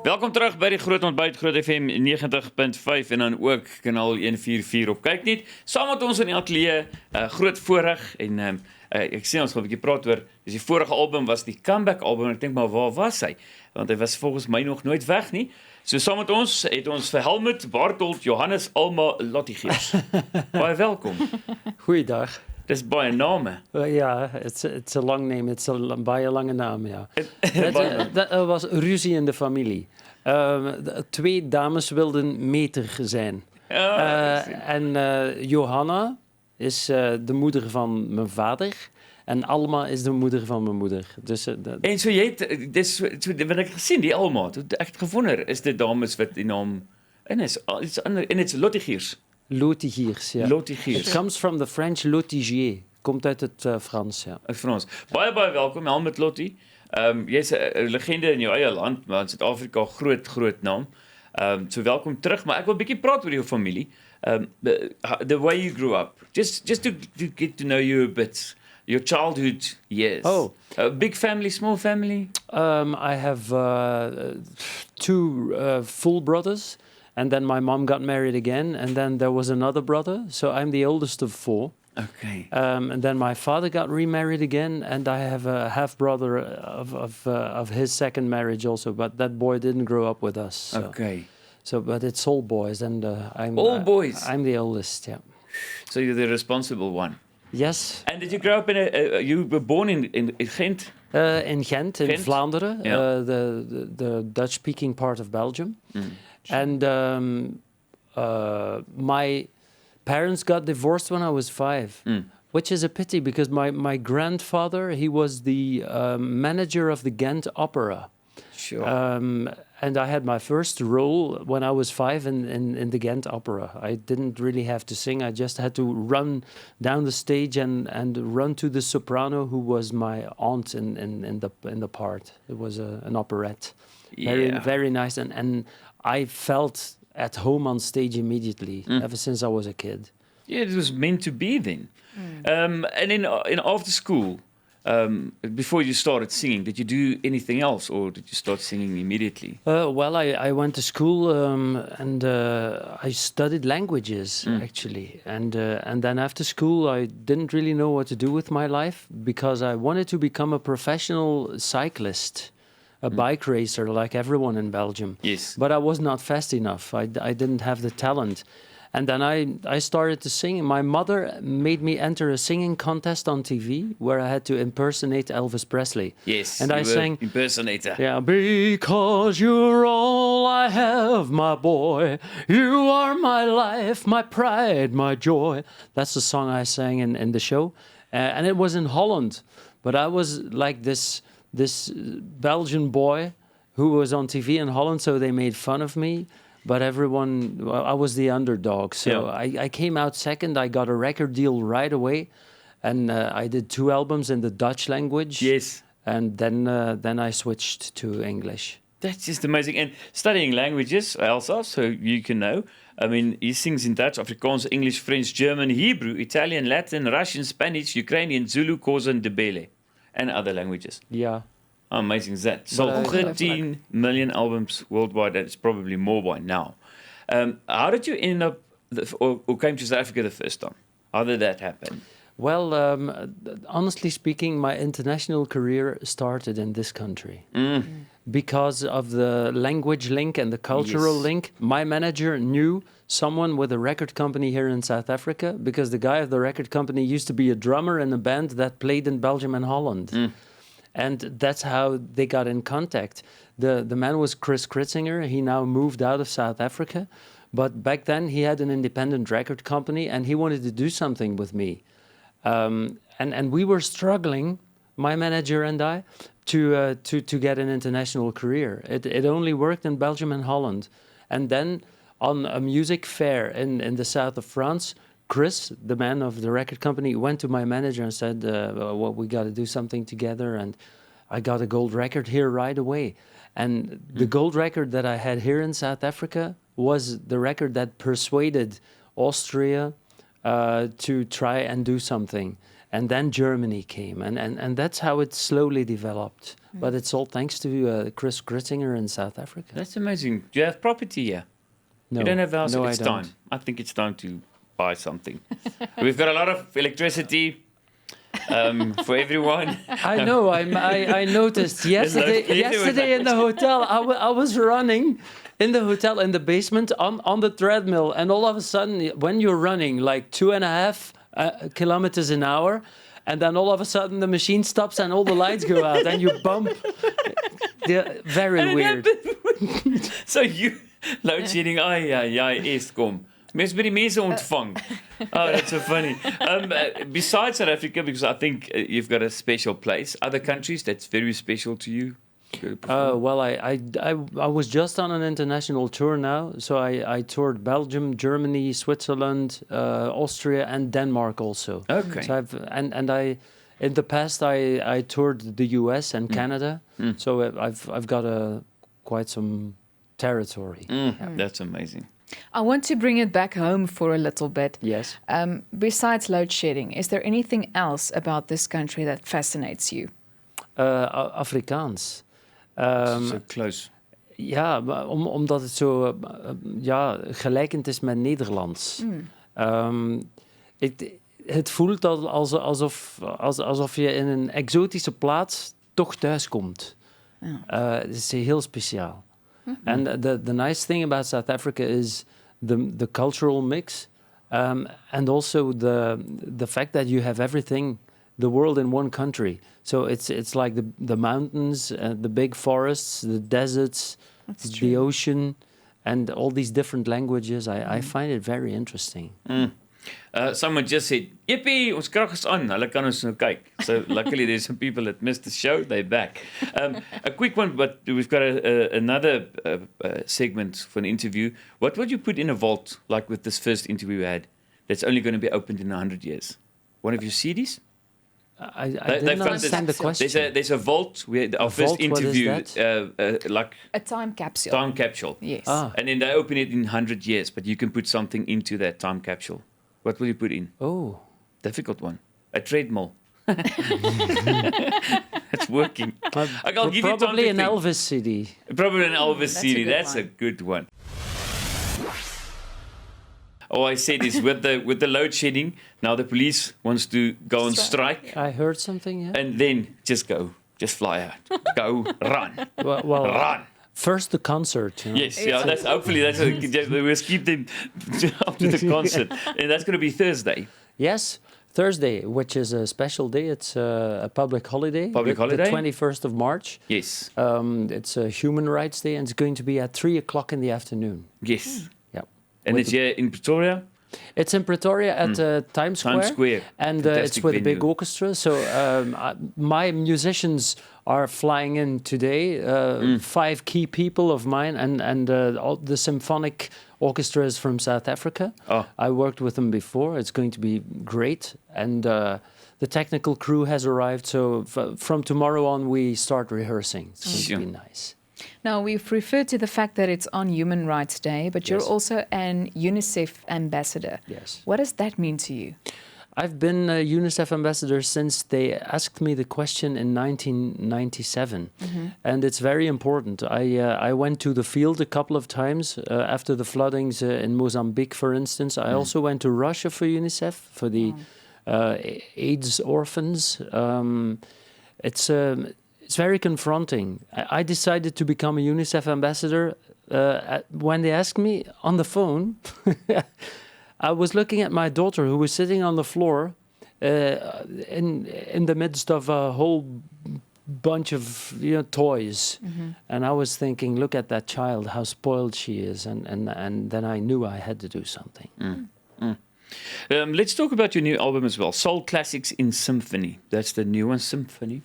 Welkom terug by die Groot Ontbyt, Groot FM 90.5 en dan ook kanaal 144 op Kyk net. Saam met ons in die ateljee, groot voorreg en ek sê ons gaan 'n bietjie praat oor, dis die vorige album was die comeback album en ek dink maar waar was hy? Want hy was volgens my nog nooit weg nie. So saam met ons het ons vir Helmut, Bartold, Johannes, Alma, Lotti gees. Baie welkom. Goeiedag. Dis baie name. Ja, it's a long name. It's a baie lange naam, ja. Dat was ruzie in de familie. Twee dames wilden meter zijn. En Johanna is de moeder van mijn vader. En Alma is de moeder van mijn moeder. Dus, en so jy het, dis wat ek gesien, die Alma, het echt gewonder, is dit dames wat die naam, en it's Lotti gees. Lotigiers, ja. Lotigiers. It comes from the French lotigier. Komt uit het Frans, ja. Uit Frans. Baie welkom, Helmut Lotti. Jy's 'n legende in jou eie land, maar in Suid-Afrika groot naam. So welkom terug, maar ek wil 'n bietjie praat oor jou familie. The way you grew up. Just to get to know you a bit. Your childhood years. Oh. Big family, small family? I have two full brothers. And then my mom got married again, and then there was another brother. So I'm the oldest of four. Okay. And then my father got remarried again, and I have a half brother of his second marriage also. But that boy didn't grow up with us. So. Okay. So, but it's all boys, and I'm all boys. I'm the oldest. Yeah. So you're the responsible one. Yes. And did you grow up in you were born in Gent? In Gent, in Vlaanderen, yeah. The Dutch-speaking part of Belgium. Mm. And my parents got divorced when I was 5, which is a pity because my grandfather, he was the manager of the Ghent Opera. Sure. And I had my first role when I was 5 in the Ghent Opera. I didn't really have to sing. I just had to run down the stage and run to the soprano who was my aunt in the part. It was an operette. Yeah. Very nice. And I felt at home on stage immediately, ever since I was a kid. Yeah, it was meant to be then. And in after school, before you started singing, did you do anything else, or did you start singing immediately? Well, I went to school and I studied languages actually, and then after school I didn't really know what to do with my life because I wanted to become a professional cyclist. A bike racer like everyone in Belgium. Yes. But I was not fast enough. I didn't have the talent. And then I started to sing. My mother made me enter a singing contest on TV where I had to impersonate Elvis Presley. Yes, and I sang impersonator. Yeah, because you're all I have, my boy. You are my life, my pride, my joy. That's the song I sang in the show. And it was in Holland. But I was like this Belgian boy who was on TV in Holland, so they made fun of me. But everyone, well, I was the underdog. So yeah. I came out second. I got a record deal right away. And I did 2 albums in the Dutch language. Yes. And then I switched to English. That's just amazing. And studying languages, Elsa, so you can know. I mean, he sings in Dutch, Afrikaans, English, French, German, Hebrew, Italian, Latin, Russian, Spanish, Ukrainian, Zulu, Xhosa, Ndebele. And other languages. Yeah. How amazing is that? So 13 million albums worldwide. That's probably more by now. How did you end up, or came to South Africa the first time? How did that happen? Well, honestly speaking, my international career started in this country. Because of the language link and the cultural link. My manager knew someone with a record company here in South Africa because the guy of the record company used to be a drummer in a band that played in Belgium and Holland. And that's how they got in contact. The man was Chris Kritzinger. He now moved out of South Africa. But back then he had an independent record company and he wanted to do something with me. And we were struggling, my manager and I, to get an international career. It only worked in Belgium and Holland. And then on a music fair in the south of France, Chris, the man of the record company, went to my manager and said, well, we got to do something together. And I got a gold record here right away. And the gold record that I had here in South Africa was the record that persuaded Austria to try and do something. and then Germany came, and that's how it slowly developed. But it's all thanks to Chris Grittinger in South Africa. That's amazing. Do you have property here? No, You don't have a house? no, It's I don't. time. I think it's time to buy something. We've got a lot of electricity for everyone. I know. I noticed yesterday. Lotti. Yesterday in the hotel, I was running in the hotel in the basement on the treadmill, and all of a sudden, when you're running like 2.5 kilometers an hour, and then all of a sudden the machine stops and all the lights go out, and you bump. Very weird. So you load shedding. Ja, Eskom. Mens by die mense ontvang. Oh, that's so funny. Besides South Africa, because I think you've got a special place, other countries that's very special to you? Well, I was just on an international tour now, so I toured Belgium, Germany, Switzerland, Austria, and Denmark also. Okay. So in the past I toured the US and Canada, so I've got quite some territory. That's amazing. I want to bring it back home for a little bit. Yes. Besides load shedding, is there anything else about this country that fascinates you? Afrikaans. So close. Ja, omdat het zo gelijkend is met Nederlands. Het voelt alsof je in een exotische plaats toch thuis komt. Het is heel speciaal. And the nice thing about South Africa is the cultural mix, and also the fact that you have everything, the world in one country. So it's like the mountains, the big forests, the deserts, the ocean, and all these different languages. I find it very interesting. Someone just said, "Yippee, ons krag is aan. Hulle kan ons nou kyk." So luckily there's some people that missed the show. They're back. A quick one, but we've got another segment for an interview. What would you put in a vault, like with this first interview we had, that's only going to be opened in 100 years? One of your CDs? I didn't understand the question. There's a vault. Our first vault, what is interview, that? like A time capsule. time capsule. Yes. And then they open it in 100 years, but you can put something into that time capsule. What will you put in? Oh. Difficult one. A treadmill. It's working. I'll give you time Probably to an think. Elvis CD. Probably an Elvis That's a CD. good That's a one. good one. Oh, I said is with the load shedding. Now the police wants to go on strike, I heard something, yeah. and then just fly out, go run, Well, run. first the concert. You know? Yes, yeah. That's hopefully we'll keep them after the concert, and that's going to be Thursday. Yes, Thursday, which is a special day. It's a public holiday. Public holiday? The 21st of March. Yes, It's a Human Rights Day, and it's going to be at 3 o'clock in the afternoon. yes. Yeah. And it's here in Pretoria. It's in Pretoria at Times Square. Times Square. And Fantastic it's with a big venue. orchestra. So my musicians are flying in today. 5 key people of mine, and all the symphonic orchestra is from South Africa. Oh. I worked with them before. It's going to be great. And the technical crew has arrived. So from tomorrow on, we start rehearsing. It's going Sure. to be nice. Now, we've referred to the fact that it's on Human Rights Day, but you're Yes. also an UNICEF ambassador. Yes. What does that mean to you? I've been a UNICEF ambassador since they asked me the question in 1997, and it's very important. I went to the field a couple of times after the floodings in Mozambique, for instance. I also went to Russia for UNICEF, for the AIDS orphans. It's very confronting. I decided to become a UNICEF ambassador when they asked me on the phone. I was looking at my daughter who was sitting on the floor in the midst of a whole bunch of toys, and I was thinking, look at that child, how spoiled she is, and then I knew I had to do something. Let's talk about your new album as well, Soul Classics in Symphony. That's the new one, Symphony.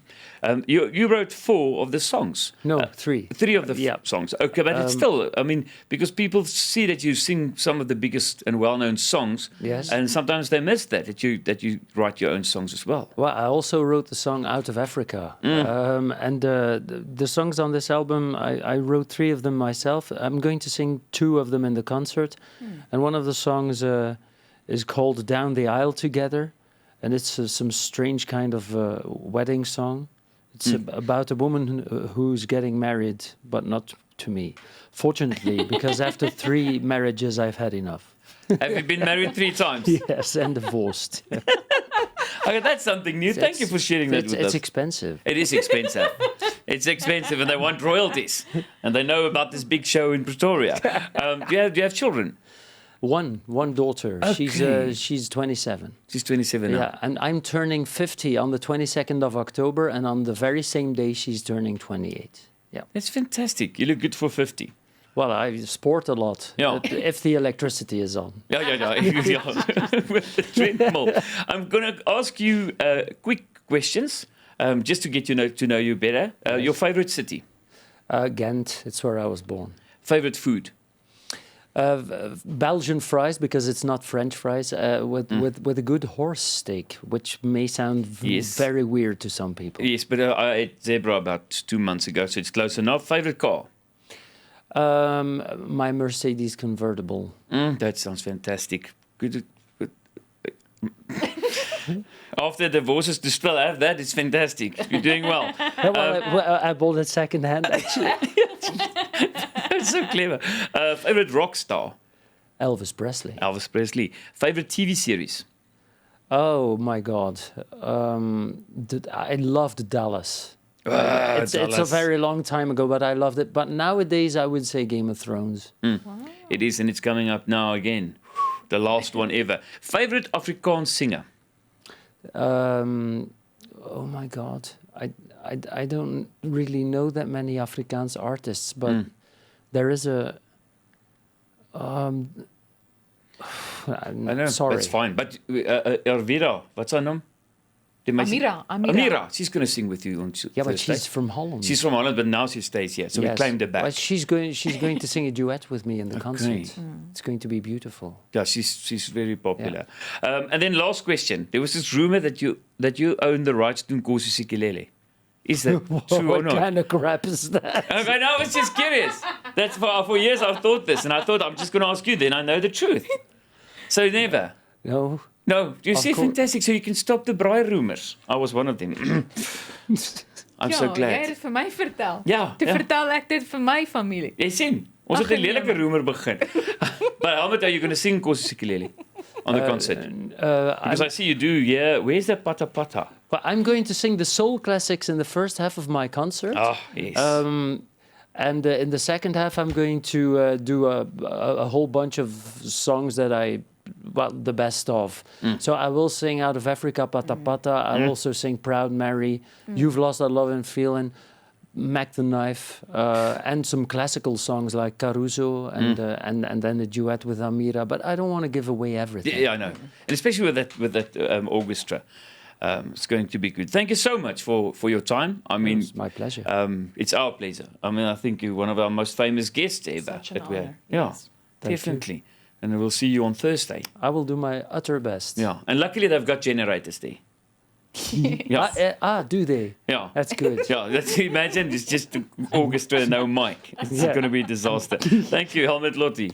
You wrote 4 of the songs. No, 3. 3 of the songs. Okay, but it's still, I mean, because people see that you sing some of the biggest and well-known songs, Yes. and sometimes they miss that you write your own songs as well. Well, I also wrote the song Out of Africa. And the songs on this album, I wrote 3 of them myself. I'm going to sing 2 of them in the concert. And one of the songs is called Down the Aisle Together. and it's some strange kind of wedding song. It's about a woman who's getting married, but not to me. Fortunately, because after 3 marriages, I've had enough. Have you been married 3 times? Yes, and divorced. Okay, that's something new. Thank you for sharing that with us. It's expensive. It is expensive. It's expensive, and they want royalties. And they know about this big show in Pretoria. Do you have children? One daughter. Okay. She's 27. She's 27 now. Yeah, and I'm turning 50 on the 22nd of October, and on the very same day she's turning 28. Yeah. That's fantastic. You look good for 50. Well, I sport a lot. Yeah. If the electricity is on. Yeah. With the treadmill. I'm going to ask you quick questions just to get to know you better. Your favorite city? Ghent. It's where I was born. Favorite food? Belgian fries, because it's not French fries, with a good horse steak, which may sound very weird to some people. Yes, but I ate zebra about 2 months ago, so it's close enough. Favorite car? My Mercedes convertible. That sounds fantastic. Good. After divorces, to still have that, it's fantastic. You're doing well. I bought it second hand, actually. That's so clever. Favorite rock star? Elvis Presley. Elvis Presley. Favorite TV series? Oh my God. I loved Dallas. It's a very long time ago, but I loved it. But nowadays, I would say Game of Thrones. Wow. It is, and it's coming up now again. The last one ever. Favorite Afrikaans singer? Oh my God. I don't really know that many Afrikaans artists, but there is a... I know, sorry. that's fine. But Elvira, what's her name? Amira. She's going to sing with you on Thursday. Yeah, but she's from Holland. She's from Holland, but now she stays here, so we claimed her back. But she's going to sing a duet with me in the concert. It's going to be beautiful. Yeah, she's very popular. Yeah. And then last question. There was this rumor that you own the rights to Nkosi Sikelele. Is that true or not? What kind of crap is that? Okay, no, I was just curious. That's for years I've thought this, and I thought I'm just going to ask you, then I know the truth. So never. No. No, you see, fantastic. So you can stop the braai rumors. I was one of them. I'm so glad. Jy het dit vir my vertel. Ja. Vertel ek dit vir my familie. Jy sien, ons het 'n lelike rumor begin. But Helmut, are you going to sing Nkosi Sikelele on the concert? Because I see you do, yeah. Where's the pata pata? Well, I'm going to sing the soul classics in the first half of my concert. Oh, yes. And in the second half, I'm going to do a whole bunch of songs that the best of. So I will sing Out of Africa, Pata Pata. I'll also sing Proud Mary, You've Lost That Love and Feeling, Mac the Knife, and some classical songs like Caruso, and then a duet with Amira. But I don't want to give away everything. Yeah, I know. And especially with that orchestra. It's going to be good. Thank you so much for your time. I mean, it's my pleasure. It's our pleasure. I mean, I think you're one of our most famous guests ever. Such an that we're, honor. yeah, Yes. definitely. And we'll see you on Thursday. I will do my utter best. Yeah, and luckily they've got generators there. Yeah, do they? yeah. That's good. Yeah, let's imagine it's just an orchestra and no mic. It's going to be a disaster. Thank you, Helmut Lotti.